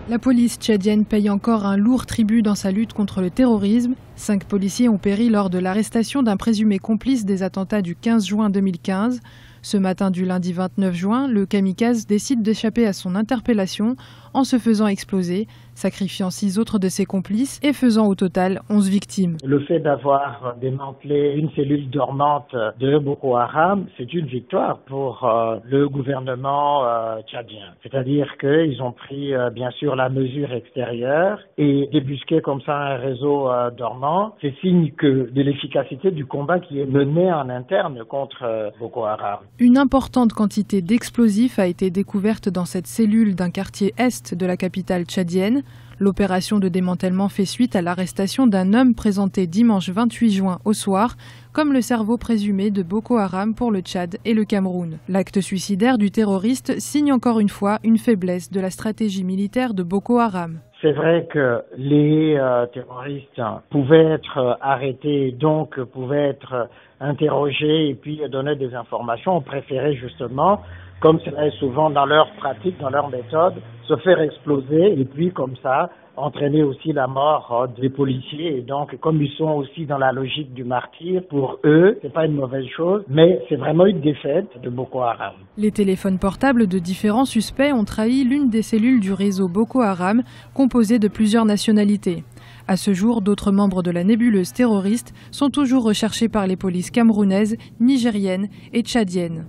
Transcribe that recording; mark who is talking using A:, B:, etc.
A: La police tchadienne paye encore un lourd tribut dans sa lutte contre le terrorisme. 5 policiers ont péri lors de l'arrestation d'un présumé complice des attentats du 15 juin 2015. Ce matin du lundi 29 juin, le kamikaze décide d'échapper à son interpellation en se faisant exploser, sacrifiant 6 autres de ses complices et faisant au total 11 victimes.
B: Le fait d'avoir démantelé une cellule dormante de Boko Haram, c'est une victoire pour le gouvernement tchadien. C'est-à-dire qu'ils ont pris bien sûr la mesure extérieure et débusquer comme ça un réseau dormant, c'est signe de l'efficacité du combat qui est mené en interne contre Boko Haram.
A: Une importante quantité d'explosifs a été découverte dans cette cellule d'un quartier est de la capitale tchadienne. L'opération de démantèlement fait suite à l'arrestation d'un homme présenté dimanche 28 juin au soir comme le cerveau présumé de Boko Haram pour le Tchad et le Cameroun. L'acte suicidaire du terroriste signe encore une fois une faiblesse de la stratégie militaire de Boko Haram.
B: C'est vrai que les terroristes pouvaient être arrêtés, donc pouvaient être interrogés et puis donner des informations. On préférait justement, comme cela est souvent dans leur pratique, dans leur méthode, se faire exploser et puis comme ça entraîner aussi la mort des policiers. Et donc, comme ils sont aussi dans la logique du martyr, pour eux, c'est pas une mauvaise chose, mais c'est vraiment une défaite de Boko Haram.
A: Les téléphones portables de différents suspects ont trahi l'une des cellules du réseau Boko Haram, composée de plusieurs nationalités. À ce jour, d'autres membres de la nébuleuse terroriste sont toujours recherchés par les polices camerounaises, nigériennes et tchadiennes.